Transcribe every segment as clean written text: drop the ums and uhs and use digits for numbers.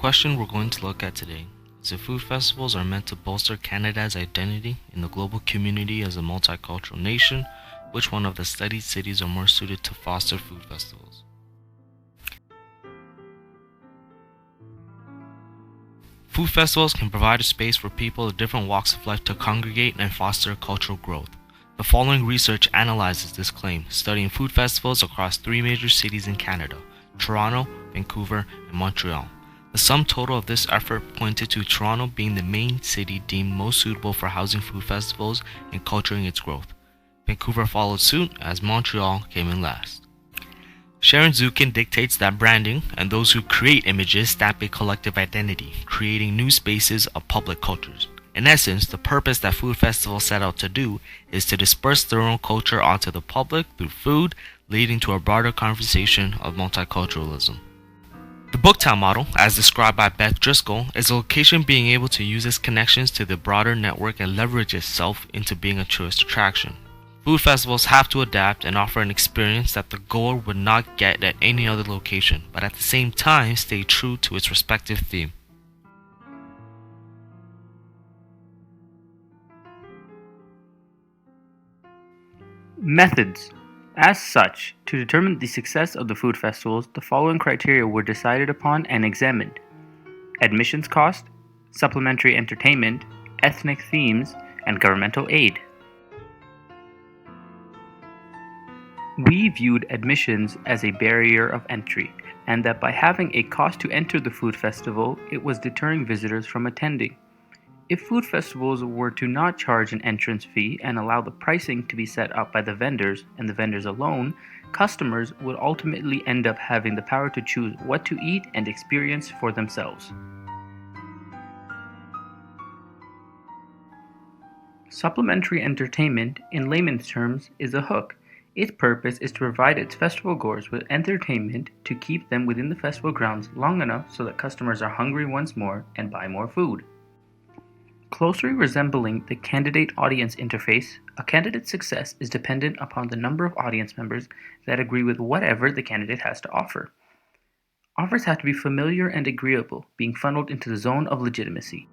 question we're going to look at today is if food festivals are meant to bolster Canada's identity in the global community as a multicultural nation, which one of the studied cities are more suited to foster food festivals? Food festivals can provide a space for people of different walks of life to congregate and foster cultural growth. The following research analyzes this claim, studying food festivals across three major cities in Canada: Toronto, Vancouver, and Montreal. The sum total of this effort pointed to Toronto being the main city deemed most suitable for housing food festivals and culturing its growth. Vancouver followed suit as Montreal came in last. Sharon Zukin dictates that branding and those who create images stamp a collective identity, creating new spaces of public cultures. In essence, the purpose that food festivals set out to do is to disperse their own culture onto the public through food, leading to a broader conversation of multiculturalism. The Booktown model, as described by Beth Driscoll, is a location being able to use its connections to the broader network and leverage itself into being a tourist attraction. Food festivals have to adapt and offer an experience that the goer would not get at any other location, but at the same time stay true to its respective theme. Methods. As such, to determine the success of the food festivals, the following criteria were decided upon and examined: admissions cost, supplementary entertainment, ethnic themes, and governmental aid. We viewed admissions as a barrier of entry, and that by having a cost to enter the food festival, it was deterring visitors from attending. If food festivals were to not charge an entrance fee and allow the pricing to be set up by the vendors and the vendors alone, customers would ultimately end up having the power to choose what to eat and experience for themselves. Supplementary entertainment, in layman's terms, is a hook. Its purpose is to provide its festival goers with entertainment to keep them within the festival grounds long enough so that customers are hungry once more and buy more food. Closely resembling the candidate audience interface, a candidate's success is dependent upon the number of audience members that agree with whatever the candidate has to offer. Offers have to be familiar and agreeable, being funneled into the zone of legitimacy.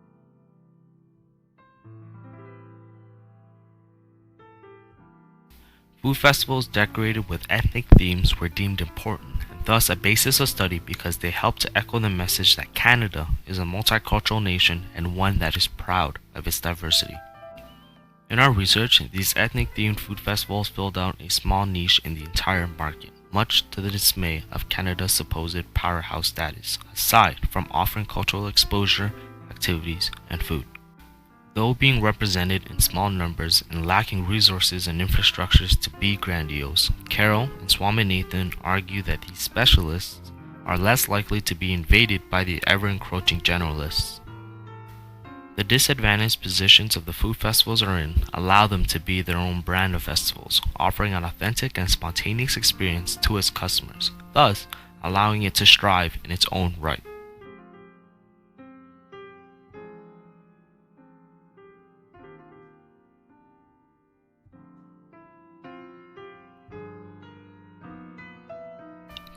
Food festivals decorated with ethnic themes were deemed important, and thus a basis of study because they help to echo the message that Canada is a multicultural nation and one that is proud of its diversity. In our research, these ethnic-themed food festivals filled out a small niche in the entire market, much to the dismay of Canada's supposed powerhouse status, aside from offering cultural exposure, activities, and food. Though being represented in small numbers and lacking resources and infrastructures to be grandiose, Carol and Swaminathan argue that these specialists are less likely to be invaded by the ever-encroaching generalists. The disadvantaged positions of the food festivals are in allow them to be their own brand of festivals, offering an authentic and spontaneous experience to its customers, thus allowing it to strive in its own right.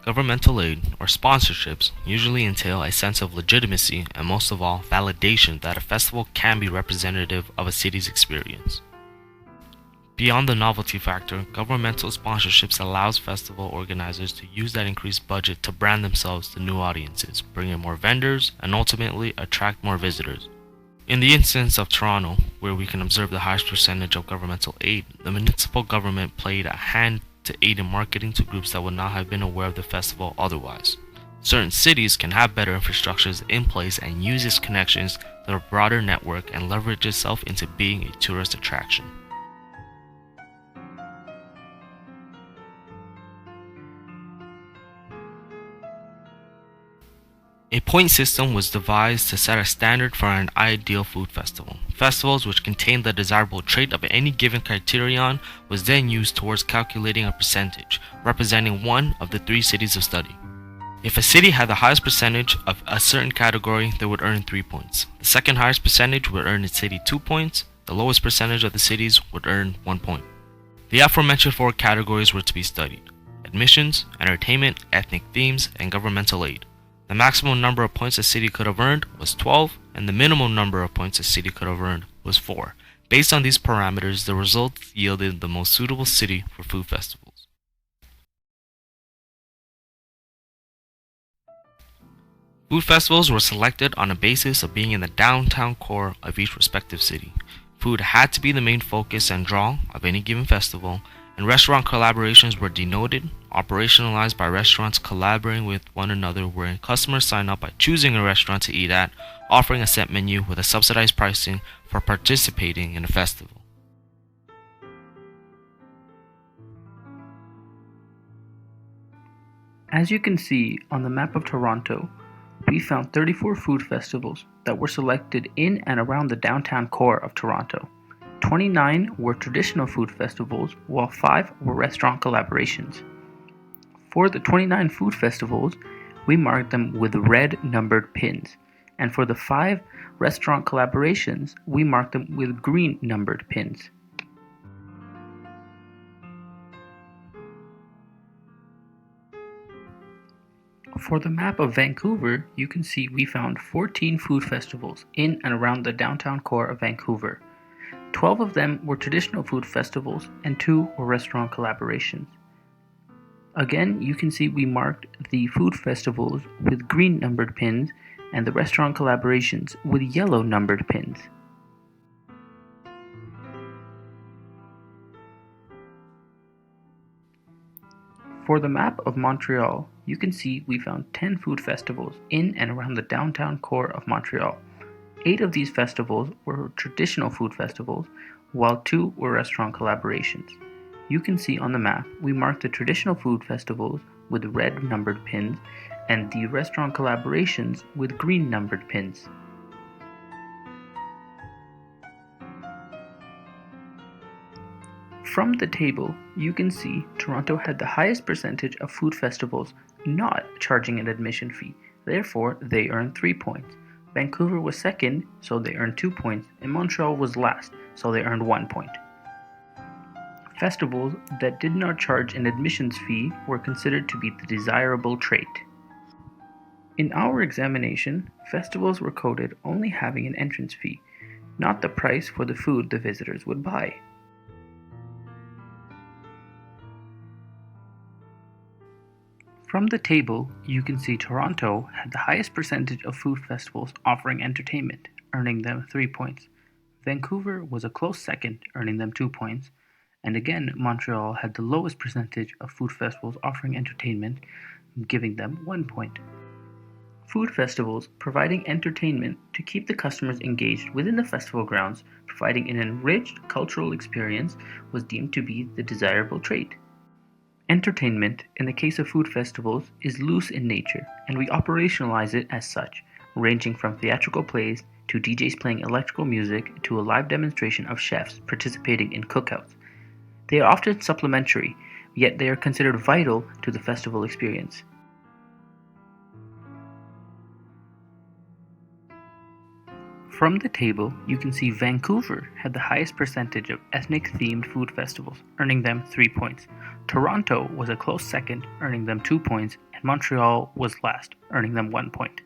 Governmental aid, or sponsorships, usually entail a sense of legitimacy and most of all, validation that a festival can be representative of a city's experience. Beyond the novelty factor, governmental sponsorships allows festival organizers to use that increased budget to brand themselves to new audiences, bring in more vendors, and ultimately attract more visitors. In the instance of Toronto, where we can observe the highest percentage of governmental aid, the municipal government played a hand to aid in marketing to groups that would not have been aware of the festival otherwise. Certain cities can have better infrastructures in place and use its connections to a broader network and leverage itself into being a tourist attraction. A point system was devised to set a standard for an ideal food festival. Festivals which contained the desirable trait of any given criterion was then used towards calculating a percentage, representing one of the three cities of study. If a city had the highest percentage of a certain category, they would earn 3 points. The second highest percentage would earn its city 2 points. The lowest percentage of the cities would earn 1 point. The aforementioned four categories were to be studied: admissions, entertainment, ethnic themes, and governmental aid. The maximum number of points a city could have earned was 12, and the minimum number of points a city could have earned was 4. Based on these parameters, the results yielded the most suitable city for food festivals. Food festivals were selected on a basis of being in the downtown core of each respective city. Food had to be the main focus and draw of any given festival, and restaurant collaborations were denoted, operationalized by restaurants collaborating with one another, wherein customers sign up by choosing a restaurant to eat at, offering a set menu with a subsidized pricing for participating in a festival. As you can see on the map of Toronto, we found 34 food festivals that were selected in and around the downtown core of Toronto. 29 were traditional food festivals, while 5 were restaurant collaborations. For the 29 food festivals, we marked them with red numbered pins, and for the 5 restaurant collaborations, we marked them with green numbered pins. For the map of Vancouver, you can see we found 14 food festivals in and around the downtown core of Vancouver. 12 of them were traditional food festivals and 2 were restaurant collaborations. Again, you can see we marked the food festivals with green numbered pins and the restaurant collaborations with yellow numbered pins. For the map of Montreal, you can see we found 10 food festivals in and around the downtown core of Montreal. 8 of these festivals were traditional food festivals, while 2 were restaurant collaborations. You can see on the map we marked the traditional food festivals with red numbered pins and the restaurant collaborations with green numbered pins. From the table, you can see Toronto had the highest percentage of food festivals not charging an admission fee, therefore they earned 3 points. Vancouver was second, so they earned 2 points, and Montreal was last, so they earned 1 point. Festivals that did not charge an admissions fee were considered to be the desirable trait. In our examination, festivals were coded only having an entrance fee, not the price for the food the visitors would buy. From the table, you can see Toronto had the highest percentage of food festivals offering entertainment, earning them 3 points. Vancouver was a close second, earning them 2 points. And again, Montreal had the lowest percentage of food festivals offering entertainment, giving them 1 point. Food festivals providing entertainment to keep the customers engaged within the festival grounds, providing an enriched cultural experience, was deemed to be the desirable trait. Entertainment, in the case of food festivals, is loose in nature, and we operationalize it as such, ranging from theatrical plays to DJs playing electrical music to a live demonstration of chefs participating in cookouts. They are often supplementary, yet they are considered vital to the festival experience. From the table, you can see Vancouver had the highest percentage of ethnic-themed food festivals, earning them 3 points. Toronto was a close second, earning them 2 points, and Montreal was last, earning them 1 point.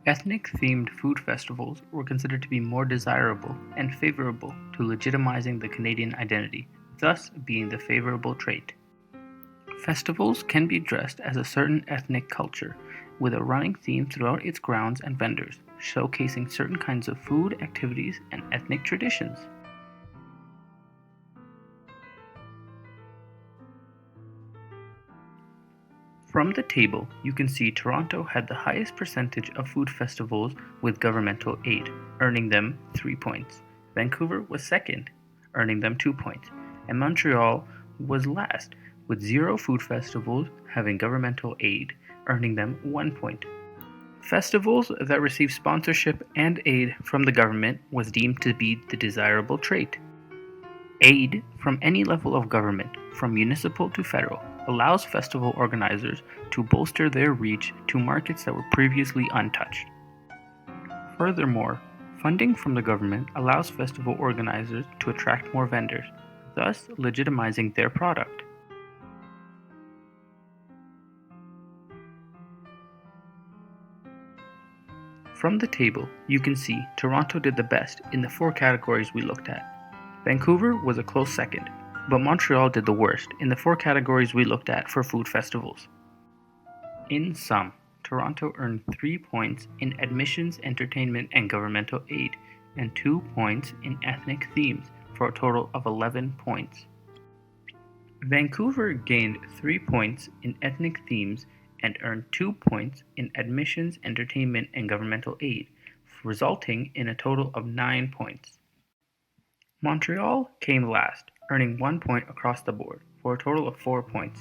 Ethnic-themed food festivals were considered to be more desirable and favorable to legitimizing the Canadian identity, thus being the favorable trait. Festivals can be dressed as a certain ethnic culture, with a running theme throughout its grounds and vendors, showcasing certain kinds of food, activities, and ethnic traditions. From the table, you can see Toronto had the highest percentage of food festivals with governmental aid, earning them 3 points. Vancouver was second, earning them 2 points, and Montreal was last, with 0 food festivals having governmental aid, earning them 1 point. Festivals that receive sponsorship and aid from the government was deemed to be the desirable trait. Aid from any level of government, from municipal to federal, allows festival organizers to bolster their reach to markets that were previously untouched. Furthermore, funding from the government allows festival organizers to attract more vendors, thus legitimizing their product. From the table, you can see Toronto did the best in the 4 categories we looked at. Vancouver was a close second, but Montreal did the worst in the 4 categories we looked at for food festivals. In sum, Toronto earned 3 points in admissions, entertainment, and governmental aid, and 2 points in ethnic themes, for a total of 11 points. Vancouver gained 3 points in ethnic themes and earned 2 points in admissions, entertainment, and governmental aid, resulting in a total of 9 points. Montreal came last, earning 1 point across the board, for a total of 4 points.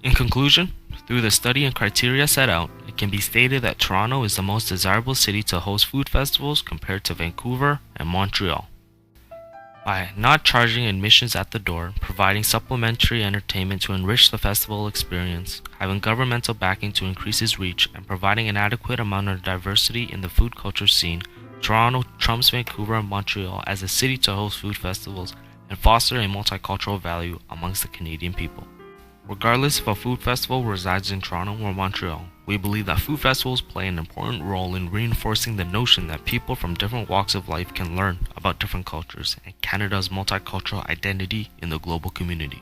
In conclusion, through the study and criteria set out, it can be stated that Toronto is the most desirable city to host food festivals compared to Vancouver and Montreal. By not charging admissions at the door, providing supplementary entertainment to enrich the festival experience, having governmental backing to increase its reach, and providing an adequate amount of diversity in the food culture scene, Toronto trumps Vancouver and Montreal as a city to host food festivals and foster a multicultural value amongst the Canadian people. Regardless if a food festival resides in Toronto or Montreal, we believe that food festivals play an important role in reinforcing the notion that people from different walks of life can learn about different cultures and Canada's multicultural identity in the global community.